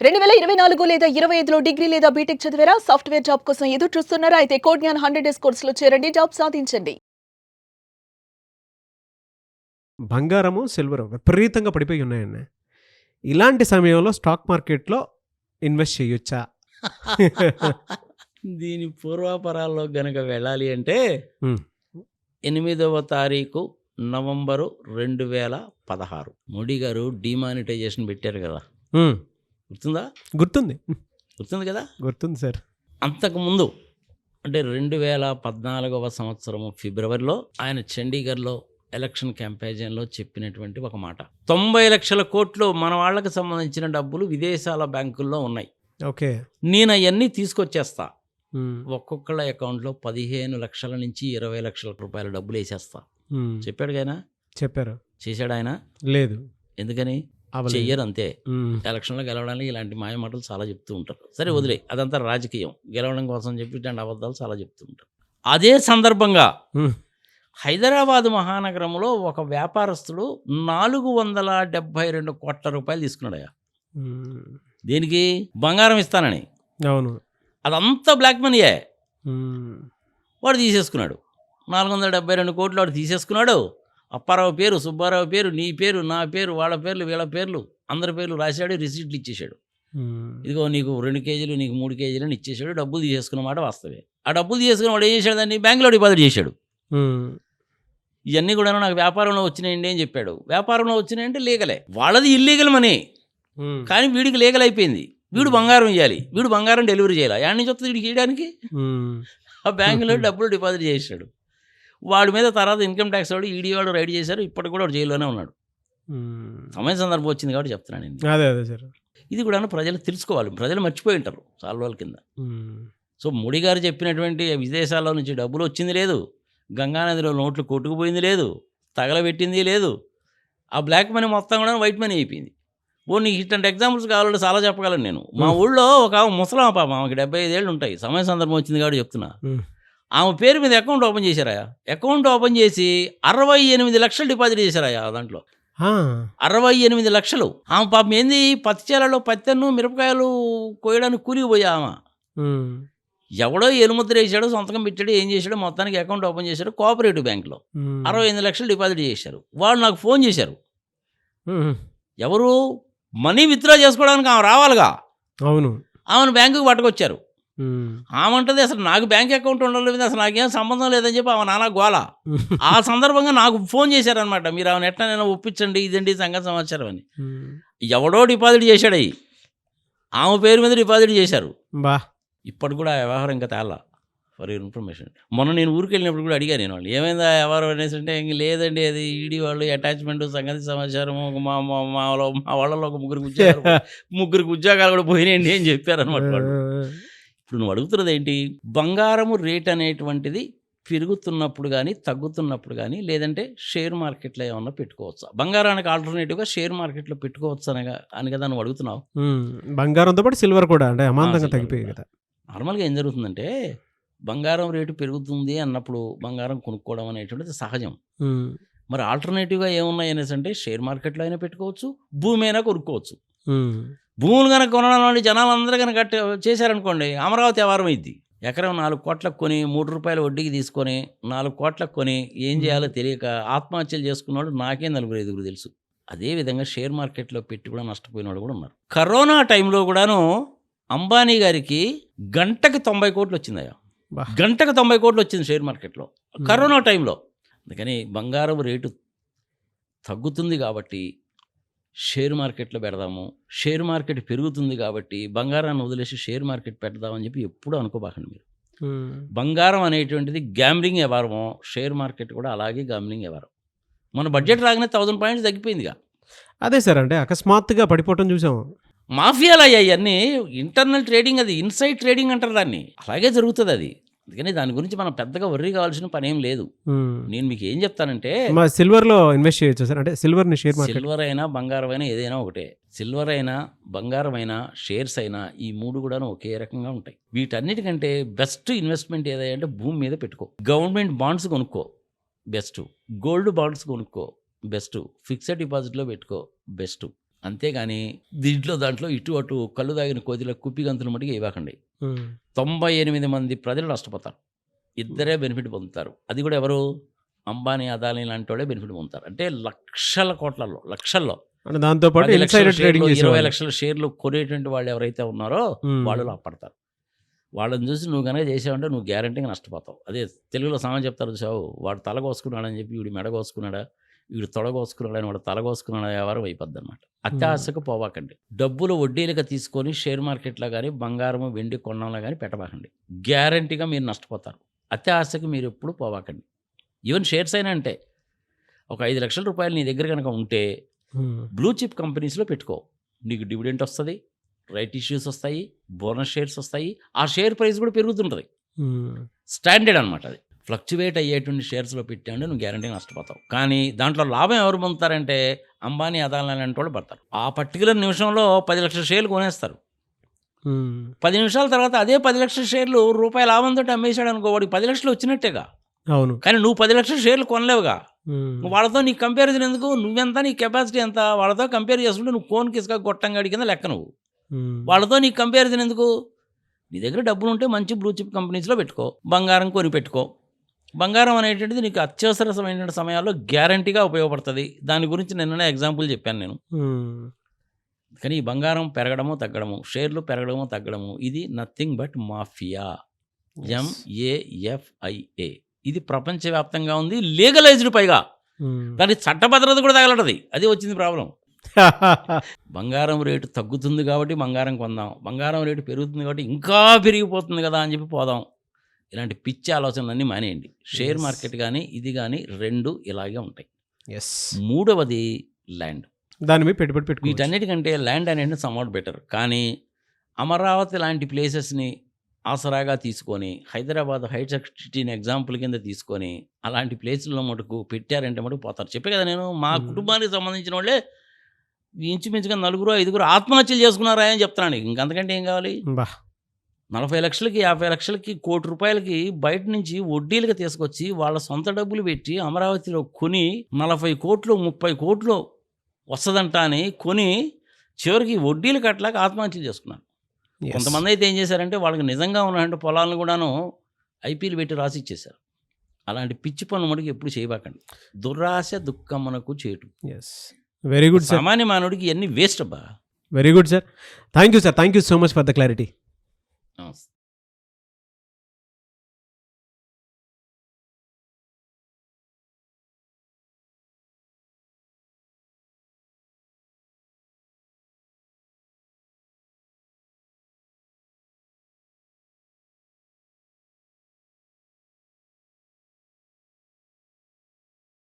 2024 లేదా 25లో డిగ్రీ లేదా బీటెక్ చదివారా? సాఫ్ట్‌వేర్ జాబ్ కోసం ఎదురు చూస్తున్నారా? అయితే కోడ్ జ్ఞాన్ 100 డేస్ కోర్సులో చేరండి. జాబ్ సాధించండి. బంగారము, సిల్వరు విపరీతంగా పడిపోయి ఉన్నాయండి. ఇలాంటి సమయంలో స్టాక్ మార్కెట్‌లో ఇన్వెస్ట్ చేయొచ్చా? దీని పూర్వాపరాల్లో గనక వెళ్ళాలి అంటే హ్మ్. 8వ తారీఖు నవంబరు 2016 మోడీ గారు డిమానిటైజేషన్ పెట్టారు కదా, హ్మ్. గుర్తుందా? గుర్తుంది. గుర్తుంది కదా. గుర్తుంది సార్. అంతకుముందు అంటే 2014వ సంవత్సరము ఫిబ్రవరిలో ఆయన చండీగఢ్లో ఎలక్షన్ క్యాంపెయిన్లో చెప్పినటువంటి ఒక మాట, 90 లక్షల కోట్లు మన వాళ్ళకి సంబంధించిన డబ్బులు విదేశాల బ్యాంకుల్లో ఉన్నాయి, ఓకే. నేను అవన్నీ తీసుకొచ్చేస్తా, హ్మ్. ఒక్కొక్కళ్ళ అకౌంట్లో 15 లక్షల నుంచి 20 లక్షల రూపాయల డబ్బులు వేసేస్తా హ్మ్. చెప్పాడు ఆయన. చెప్పారు. చేశాడు ఆయన? లేదు. ఎందుకని? అవ్వలేదు. చెయ్యరు అంతే. హ్మ్. ఎలక్షన్లో గెలవడానికి ఇలాంటి మాయ మాటలు చాలా చెప్తూ ఉంటారు. సరే వదిలే, అదంతా రాజకీయం. గెలవడం కోసం చెప్పి ఇట్లాంటి అబద్ధాలు చాలా చెప్తూ ఉంటారు. అదే సందర్భంగా హ్మ్. హైదరాబాద్ మహానగరంలో ఒక వ్యాపారస్తుడు 472 కోట్ల రూపాయలు తీసుకున్నాడయ్యా. హ్మ్. దేనికి? బంగారం ఇస్తానని. అవును. అదంతా బ్లాక్ మనీయే. హ్మ్. వాడు తీసేసుకున్నాడు. 472 కోట్లు వాడు తీసేసుకున్నాడు. అప్పారావు పేరు, సుబ్బారావు పేరు, నీ పేరు, నా పేరు, వాళ్ళ పేర్లు, వీళ్ళ పేర్లు, అందరి పేర్లు రాశాడు, రిసీట్లు ఇచ్చేశాడు. హ్మ్. ఇదిగో నీకు 2 కేజీలు, నీకు 3 కేజీలు అని ఇచ్చేశాడు. డబ్బులు తీసేసుకున్న మాట వాస్తవే. ఆ డబ్బులు తీసేసుకున్న వాడు ఏం చేశాడు? దాన్ని బ్యాంకులో డిపాజిట్ చేశాడు. హ్మ్. ఇవన్నీ కూడా నాకు వ్యాపారంలో వచ్చినాయండి అని చెప్పాడు. వ్యాపారంలో వచ్చినాయంటే లీగలే. వాళ్ళది ఇల్లీగల్ మనీ, హ్మ్. కానీ వీడికి లీగల్ అయిపోయింది. వీడు బంగారం ఇవ్వాలి, వీడు బంగారం డెలివరీ చేయాలి. యాడ్ నుంచి వస్తుంది వీడికి ఇవ్వడానికి? హ్మ్. ఆ బ్యాంకులో డబ్బులు డిపాజిట్ చేశాడు. వాడి మీద తర్వాత ఇన్కమ్ ట్యాక్స్ వాడు, ఈడీ వాడు రైడ్ చేశారు. ఇప్పటికి కూడా వాడు జైల్లోనే ఉన్నాడు. హ్మ్. సమయ సందర్భం వచ్చింది కాబట్టి చెప్తున్నాను నేను. అదే సార్. ఇది కూడా ప్రజలు తెలుసుకోవాలి. ప్రజలు మర్చిపోయి ఉంటారు చాలా రోజుల కింద. హ్మ్. సో మోడీ గారు చెప్పినటువంటి విదేశాల్లో నుంచి డబ్బులు వచ్చింది లేదు, గంగానదిలో నోట్లు కొట్టుకుపోయింది లేదు, తగలబెట్టింది లేదు. ఆ బ్లాక్ మనీ మొత్తం కూడా వైట్ మనీ అయిపోయింది. నీకు ఇట్లాంటి ఎగ్జాంపుల్స్ కావాలంటే చాలా చెప్పగలను నేను. మా ఊళ్ళో ఒక ముసలామ పాప, ఆమెకి 75 ఏళ్ళు ఉంటాయి. సమయ సందర్భం వచ్చింది కాబట్టి చెప్తున్నా. హ్మ్. ఆమె పేరు మీద అకౌంట్ ఓపెన్ చేశారాయా. అకౌంట్ ఓపెన్ చేసి 68 లక్షలు డిపాజిట్ చేశారాయా దాంట్లో. ఆ! 68 లక్షలు. ఆమె పాపం ఏంది, పత్తి చేలలో పత్తెన్ను మిరపకాయలు కోయడానికి కూలికి పోయా ఆమె. హ్మ్. ఎవడో ఎలుముద్ర వేసాడు, సంతకం పెట్టాడు, ఏం చేశాడు, మొత్తానికి అకౌంట్ ఓపెన్ చేశాడు కోఆపరేటివ్ బ్యాంక్లో. హ్మ్. 68 లక్షలు డిపాజిట్ చేశారు. వాళ్ళు నాకు ఫోన్ చేశారు. హ్మ్. ఎవరు? మనీ విత్డ్రా చేసుకోవడానికి ఆమె రావాలిగా. అవును. ఆమెను బ్యాంకుకి పట్టుకొచ్చారు. హ్మ్. ఆమంటది అసలు నాకు బ్యాంక్ అకౌంట్ ఉండలేదు, అసలు నాకేం సంబంధం లేదని చెప్పి ఆమె నానా గోల. ఆ సందర్భంగా నాకు ఫోన్ చేశారనమాట, మీరు ఆమెను ఎట్లా ఒప్పించండి, ఇదండి సంగతి సమాచారం అని. హ్మ్. ఎవడో డిపాజిట్ చేశాడు అయ్యి, ఆమె పేరు మీద డిపాజిట్ చేశారు. బా! ఇప్పటికి కూడా ఆ వ్యవహారం ఇంకా తేలా. For your information. మొన్న నేను ఊరికి వెళ్ళినప్పుడు కూడా అడిగాను నేను, వాళ్ళు ఏమైందా వ్యవహారం అనేసి అంటే, ఇంక లేదండి అది ఈడీ వాళ్ళు అటాచ్మెంట్ సంగతి సమాచారం, మా మా మా వాళ్ళలో ఒక ముగ్గురికి ఉద్యోగాలు కూడా పోయినాయండి అని చెప్పారనమాట వాళ్ళు. ఇప్పుడు నువ్వు అడుగుతున్నది ఏంటి? బంగారము రేట్ అనేటువంటిది పెరుగుతున్నప్పుడు కానీ, తగ్గుతున్నప్పుడు కానీ, లేదంటే షేర్ మార్కెట్లో ఏమన్నా పెట్టుకోవచ్చా? బంగారానికి ఆల్టర్నేటివ్గా షేర్ మార్కెట్లో పెట్టుకోవచ్చు అని కదా నువ్వు అడుగుతున్నావు. బంగారంతో పాటు సిల్వర్ కూడా అంటే అమాంతంగా సిల్వర్ తగ్గిపోయాయి కదా. నార్మల్గా ఏం జరుగుతుందంటే, బంగారం రేటు పెరుగుతుంది అన్నప్పుడు బంగారం కొనుక్కోవడం అనేటువంటిది సహజం. హ్మ్. మరి ఆల్టర్నేటివ్గా ఏమున్నాయి అనేసి అంటే, షేర్ మార్కెట్లో అయినా పెట్టుకోవచ్చు, భూమి అయినా కొనుక్కోవచ్చు. హ్మ్. భూములు కనుక కొనడం వల్ల జనాలు అందరూ కనుక చేశారనుకోండి, అమరావతి వ్యవహారం అయింది. ఎకరం 4 కోట్లకు కొని, 3 రూపాయలు వడ్డీకి తీసుకొని 4 కోట్లకు కొని ఏం చేయాలో తెలియక ఆత్మహత్యలు చేసుకున్నవాడు నాకే 4-5 తెలుసు. అదేవిధంగా షేర్ మార్కెట్లో పెట్టి కూడా నష్టపోయిన వాళ్ళు కూడా ఉన్నారు. కరోనా టైంలో కూడాను అంబానీ గారికి గంటకి 90 కోట్లు వచ్చిందయ్యా. బా! గంటకు 90 కోట్లు వచ్చింది షేర్ మార్కెట్లో కరోనా టైంలో. అందుకని బంగారం రేటు తగ్గుతుంది కాబట్టి షేర్ మార్కెట్లో పెడదాము, షేర్ మార్కెట్ పెరుగుతుంది కాబట్టి బంగారాన్ని వదిలేసి షేర్ మార్కెట్ పెడదామని చెప్పి ఎప్పుడూ అనుకోబాకండి మీరు. హ్మ్. బంగారం అనేటువంటిది గ్యాంబ్లింగ్ వ్యవహారమో, షేర్ మార్కెట్ కూడా అలాగే గ్యాంబ్లింగ్ వ్యవహారం. మన బడ్జెట్ రాగానే 1000 పాయింట్స్ తగ్గిపోయిందిగా. అదే సార్, అంటే అకస్మాత్తుగా పడిపోవటం చూసాం. మాఫియాలు అయ్యాయి అన్నీ. ఇంటర్నల్ ట్రేడింగ్, అది ఇన్సైడ్ ట్రేడింగ్ అంటారు దాన్ని. అలాగే జరుగుతుంది అది. అందుకని దాని గురించి మనం పెద్దగా వర్రీ కావాల్సిన పని ఏం లేదు. నేను మీకు ఏం చెప్తానంటే, సిల్వర్లో ఇన్వెస్ట్ చేయొచ్చు సార్, అంటే సిల్వర్ని షేర్ మార్కెట్. సిల్వర్ అయినా బంగారం అయినా ఏదైనా ఒకటే. సిల్వర్ అయినా బంగారం అయినా షేర్స్ అయినా ఈ 3 కూడా ఒకే రకంగా ఉంటాయి. వీటన్నిటికంటే బెస్ట్ ఇన్వెస్ట్మెంట్ ఏదంటే భూమి మీద పెట్టుకో. గవర్నమెంట్ బాండ్స్ కొనుక్కో, బెస్ట్. గోల్డ్ బాండ్స్ కొనుక్కో, బెస్ట్. ఫిక్స్డ్ డిపాజిట్లో పెట్టుకో, బెస్ట్. అంతేగాని దాంట్లో ఇటు అటు కళ్ళు తాగిన కోతిలో కుప్పి గంతులు మటుకు ఇవ్వకండి. ఉమ్, 98 మంది ప్రజలు నష్టపోతారు. ఇద్దరే బెనిఫిట్ పొందుతారు. అది కూడా ఎవరు? అంబానీ, అదానీ లాంటి వాళ్ళే బెనిఫిట్ పొందుతారు. అంటే లక్షల కోట్లలో, లక్షల్లో అంటే దాంతో పాటు 10 లక్షల ఇన్సైడర్ షేర్లు, ట్రేడింగ్ 20 చేసేవాళ్ళు. లక్షల షేర్లు కొనేటువంటి వాళ్ళు ఎవరైతే ఉన్నారో వాళ్ళు లాభపడతారు. వాళ్ళని చూసి నువ్వు కనుక చేసావంటే నువ్వు గ్యారంటీగా నష్టపోతావు. అదే తెలుగులో సామెత చెప్తారు చూసావు, వాడు తల కోసుకున్నాడని చెప్పి వీడు మెడ కోసుకున్నాడా, వీడు తొడ కోసుకున్నాడని వాడు తల కోసుకున్నాడా వ్యవహారం అయిపోద్ది అనమాట. అత్యాశకు పోవాకండి. డబ్బులు వడ్డీలుగా తీసుకొని షేర్ మార్కెట్లో కానీ బంగారము వెండి కొనడంలో కానీ పెట్టబాకండి. గ్యారంటీగా మీరు నష్టపోతారు. అత్యాశకు మీరు ఎప్పుడు పోవాకండి. ఈవెన్ షేర్స్ అయినా అంటే ఒక 5 లక్షల రూపాయలు నీ దగ్గర కనుక ఉంటే ఉమ్, బ్లూ చిప్ కంపెనీస్లో పెట్టుకో. నీకు డివిడెంట్ వస్తుంది, రైట్ ఇష్యూస్ వస్తాయి, బోనస్ షేర్స్ వస్తాయి, ఆ షేర్ ప్రైస్ కూడా పెరుగుతుంటుంది. ఉమ్, స్టాండర్డ్ అనమాట. అది ఫ్లక్చువేట్ అయ్యేటువంటి షేర్స్లో పెట్టాంటే నువ్వు గ్యారంటీగా నష్టపోతావు. కానీ దాంట్లో లాభం ఎవరు పొందుతారంటే అంబానీ, అదానీ లాంటి వాళ్ళు పడతారు. ఆ పర్టికులర్ నిమిషంలో 10 లక్షల షేర్లు కొనేస్తారు. ఉమ్, 10 నిమిషాల తర్వాత అదే 10 లక్షల షేర్లు రూపాయల లాభంతో అమ్మేశాడు అనుకో, వాడికి 10 లక్షలు వచ్చినట్టేగా. అవును. కానీ నువ్వు 10 లక్షల షేర్లు కొనలేవుగా. ఉమ్, వాళ్ళతో నీకు కంపారిజన్ ఎందుకు? నువ్వెంత, నీ కెపాసిటీ ఎంత, వాళ్ళతో కంపేర్ చేసుకుంటే నువ్వు కోన్ కిసుక గొట్టంగాడి కింద లెక్క. నువ్వు ఉమ్, వాళ్ళతో నీకు కంపారిజన్ ఎందుకు? నీ దగ్గర డబ్బులు ఉంటే మంచి బ్లూ చిప్ కంపెనీస్లో పెట్టుకో, బంగారం కొని పెట్టుకో. బంగారం అనేటువంటిది నీకు అత్యవసరమైన సమయాల్లో గ్యారంటీగా ఉపయోగపడుతుంది. దాని గురించి నిన్ననే ఎగ్జాంపుల్ చెప్పాను నేను. ఉమ్, కానీ ఈ బంగారం పెరగడము తగ్గడము, షేర్లు పెరగడము తగ్గడము, ఇది నథింగ్ బట్ మాఫియా. MAFIA. ఇది ప్రపంచవ్యాప్తంగా ఉంది, లీగలైజ్డ్. పైగా ఉమ్. దానికి చట్టభద్రత కూడా తగలటది. అది వచ్చింది ప్రాబ్లం. బంగారం రేటు తగ్గుతుంది కాబట్టి బంగారం కొందాం, బంగారం రేటు పెరుగుతుంది కాబట్టి ఇంకా పెరిగిపోతుంది కదా అని చెప్పి పోదాం. ఇలాంటి పిచ్చి ఆలోచనలన్నీ మానేయండి. Share Yes. మార్కెట్ కానీ ఇది కానీ రెండు ఇలాగే ఉంటాయి. ఎస్, మూడవది ల్యాండ్. దాని మీద పెట్టుబడి పెట్టుకోవచ్చు. వీటన్నిటికంటే ల్యాండ్ అనేది సమ్వాట్ బెటర్. కానీ అమరావతి లాంటి ప్లేసెస్ని ఆసరాగా తీసుకొని, హైదరాబాద్ హైటెక్ సిటీని ఎగ్జాంపుల్ కింద తీసుకొని అలాంటి ప్లేసుల్లో మటుకు పెట్టారంటే మటుకు పోతారు. చెప్పే కదా నేను, మా కుటుంబానికి సంబంధించిన వాళ్ళే ఇంచుమించుగా 4-5 ఆత్మహత్యలు చేసుకున్నారా అని చెప్తున్నాను. ఇంకంతకంటే ఏం కావాలి? బా, 40 లక్షలకి, 50 లక్షలకి, ₹1 కోటి బయట నుంచి వడ్డీలుగా తీసుకొచ్చి వాళ్ళ సొంత డబ్బులు పెట్టి అమరావతిలో కొని 40 కోట్లు 30 కోట్లు వస్తుందంట అని కొని చివరికి వడ్డీలు కట్టలేక ఆత్మహత్యలు చేసుకున్నారు. yes. కొంతమంది అయితే ఏం చేశారంటే వాళ్ళకి నిజంగా ఉన్నటువంటి పొలాలను కూడాను ఐపీలు పెట్టి రాసి ఇచ్చేశారు. అలాంటి పిచ్చి పనులు మటుకు ఎప్పుడు చేయబాకండి. దురాశ దుఃఖమునకు చేటు. Yes. Very good sir. సామాన్య మానవుడికి ఇవన్నీ వేస్ట్ అబ్బా. Very good sir. Thank you sir. Thank you so much for the clarity. నమస్తే.